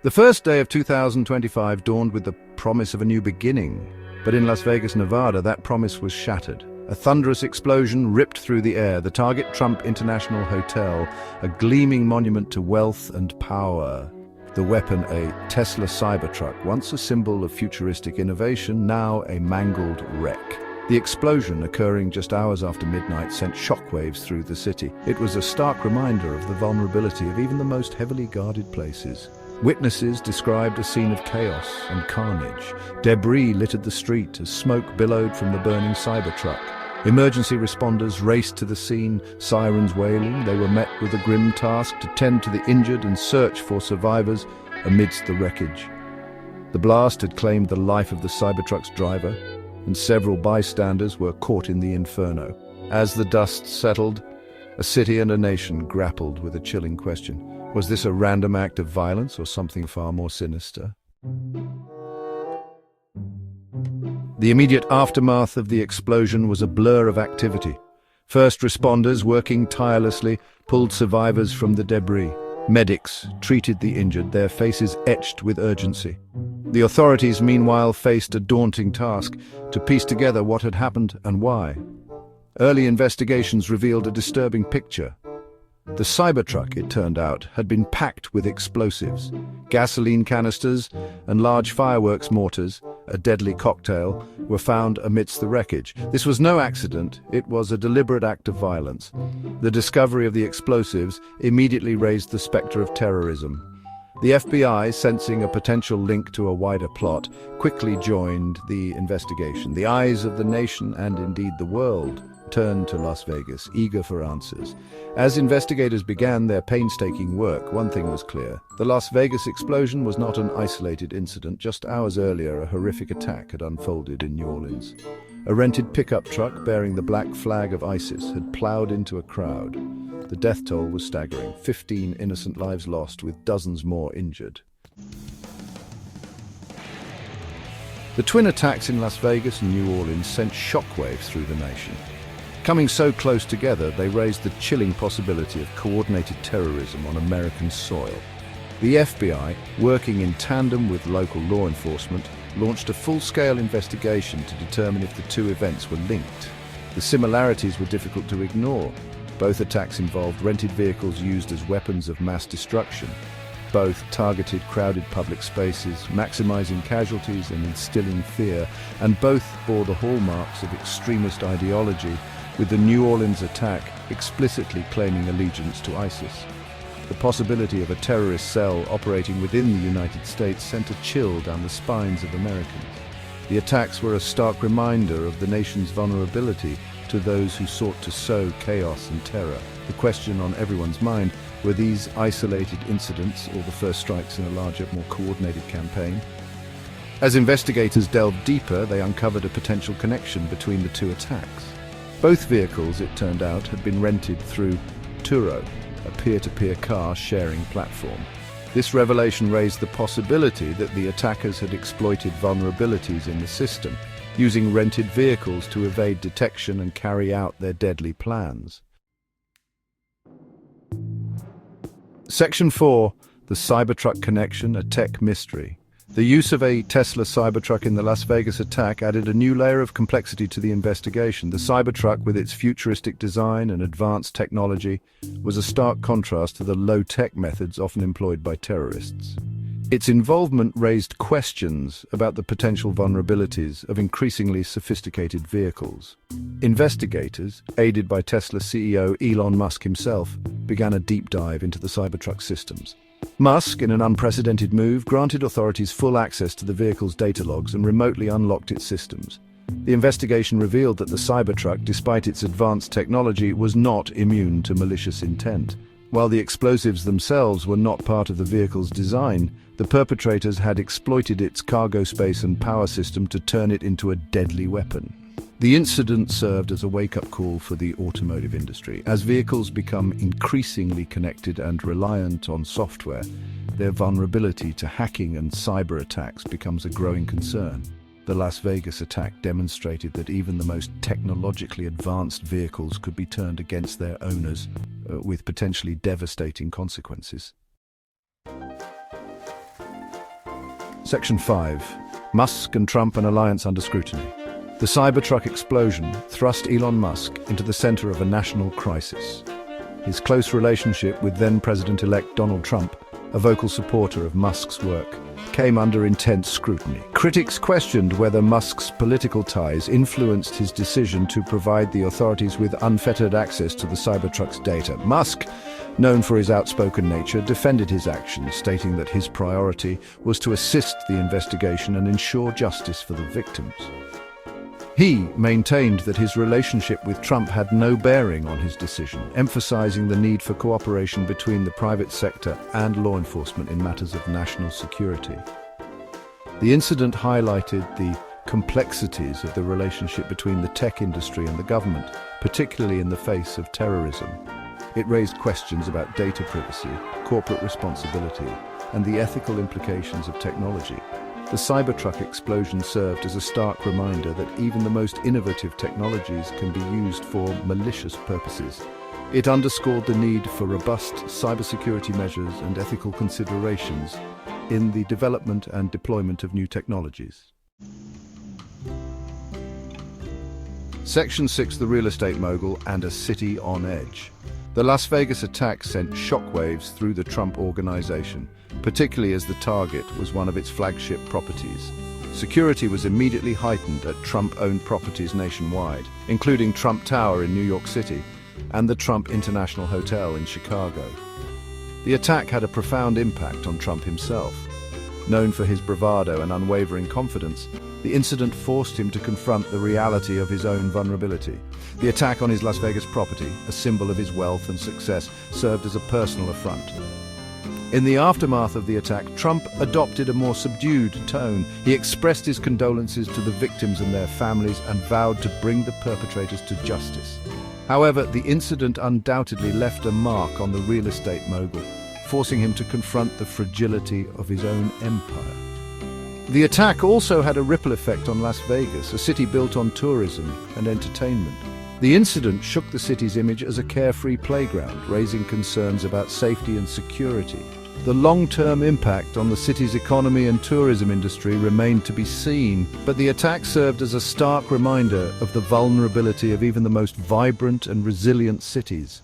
The first day of 2025 dawned with the promise of a new beginning, but in Las Vegas, Nevada, that promise was shattered. A thunderous explosion ripped through the air, the target Trump International Hotel, a gleaming monument to wealth and power. The weapon, a Tesla Cybertruck, once a symbol of futuristic innovation, now a mangled wreck. The explosion, occurring just hours after midnight, sent shockwaves through the city. It was a stark reminder of the vulnerability of even the most heavily guarded places. Witnesses described a scene of chaos and carnage. Debris littered the street as smoke billowed from the burning Cybertruck. Emergency responders raced to the scene, sirens wailing. They were met with a grim task to tend to the injured and search for survivors amidst the wreckage. The blast had claimed the life of the Cybertruck's driver, and several bystanders were caught in the inferno. As the dust settled, a city and a nation grappled with a chilling question. Was this a random act of violence or something far more sinister? The immediate aftermath of the explosion was a blur of activity. First responders, working tirelessly, pulled survivors from the debris. Medics treated the injured, their faces etched with urgency. The authorities, meanwhile, faced a daunting task to piece together what had happened and why. Early investigations revealed a disturbing picture. The Cybertruck, it turned out, had been packed with explosives. Gasoline canisters and large fireworks mortars, a deadly cocktail, were found amidst the wreckage. This was no accident, it was a deliberate act of violence. The discovery of the explosives immediately raised the specter of terrorism. The FBI, sensing a potential link to a wider plot, quickly joined the investigation. The eyes of the nation, and indeed the world, turned to Las Vegas, eager for answers. As investigators began their painstaking work, one thing was clear. The Las Vegas explosion was not an isolated incident. Just hours earlier, a horrific attack had unfolded in New Orleans. A rented pickup truck bearing the black flag of ISIS had plowed into a crowd. The death toll was staggering, 15 innocent lives lost, with dozens more injured. The twin attacks in Las Vegas and New Orleans sent shockwaves through the nation. Coming so close together, they raised the chilling possibility of coordinated terrorism on American soil. The FBI, working in tandem with local law enforcement, launched a full-scale investigation to determine if the two events were linked. The similarities were difficult to ignore. Both attacks involved rented vehicles used as weapons of mass destruction. Both targeted crowded public spaces, maximizing casualties and instilling fear, and both bore the hallmarks of extremist ideology, with the New Orleans attack explicitly claiming allegiance to ISIS. The possibility of a terrorist cell operating within the United States sent a chill down the spines of Americans. The attacks were a stark reminder of the nation's vulnerability to those who sought to sow chaos and terror. The question on everyone's mind: were these isolated incidents or the first strikes in a larger, more coordinated campaign? As investigators delved deeper, they uncovered a potential connection between the two attacks. Both vehicles, it turned out, had been rented through Turo, a peer-to-peer car sharing platform. This revelation raised the possibility that the attackers had exploited vulnerabilities in the system, using rented vehicles to evade detection and carry out their deadly plans. Section 4, the Cybertruck connection, a tech mystery. The use of a Tesla Cybertruck in the Las Vegas attack added a new layer of complexity to the investigation. The Cybertruck, with its futuristic design and advanced technology, was a stark contrast to the low-tech methods often employed by terrorists. Its involvement raised questions about the potential vulnerabilities of increasingly sophisticated vehicles. Investigators, aided by Tesla CEO Elon Musk himself, began a deep dive into the Cybertruck systems. Musk, in an unprecedented move, granted authorities full access to the vehicle's data logs and remotely unlocked its systems. The investigation revealed that the Cybertruck, despite its advanced technology, was not immune to malicious intent. While the explosives themselves were not part of the vehicle's design, the perpetrators had exploited its cargo space and power system to turn it into a deadly weapon. The incident served as a wake-up call for the automotive industry. As vehicles become increasingly connected and reliant on software, their vulnerability to hacking and cyber attacks becomes a growing concern. The Las Vegas attack demonstrated that even the most technologically advanced vehicles could be turned against their owners, with potentially devastating consequences. Section 5. Musk and Trump an alliance under scrutiny. The Cybertruck explosion thrust Elon Musk into the center of a national crisis. His close relationship with then-President-elect Donald Trump, a vocal supporter of Musk's work, came under intense scrutiny. Critics questioned whether Musk's political ties influenced his decision to provide the authorities with unfettered access to the Cybertruck's data. Musk, known for his outspoken nature, defended his actions, stating that his priority was to assist the investigation and ensure justice for the victims. He maintained that his relationship with Trump had no bearing on his decision, emphasizing the need for cooperation between the private sector and law enforcement in matters of national security. The incident highlighted the complexities of the relationship between the tech industry and the government, particularly in the face of terrorism. It raised questions about data privacy, corporate responsibility, and the ethical implications of technology. The Cybertruck explosion served as a stark reminder that even the most innovative technologies can be used for malicious purposes. It underscored the need for robust cybersecurity measures and ethical considerations in the development and deployment of new technologies. Section 6. The real estate mogul and a city on edge. The Las Vegas attack sent shockwaves through the Trump organization, particularly as the target was one of its flagship properties. Security was immediately heightened at Trump-owned properties nationwide, including Trump Tower in New York City and the Trump International Hotel in Chicago. The attack had a profound impact on Trump himself. Known for his bravado and unwavering confidence, the incident forced him to confront the reality of his own vulnerability. The attack on his Las Vegas property, a symbol of his wealth and success, served as a personal affront. In the aftermath of the attack, Trump adopted a more subdued tone. He expressed his condolences to the victims and their families and vowed to bring the perpetrators to justice. However, the incident undoubtedly left a mark on the real estate mogul, forcing him to confront the fragility of his own empire. The attack also had a ripple effect on Las Vegas, a city built on tourism and entertainment. The incident shook the city's image as a carefree playground, raising concerns about safety and security. The long-term impact on the city's economy and tourism industry remained to be seen, but the attack served as a stark reminder of the vulnerability of even the most vibrant and resilient cities.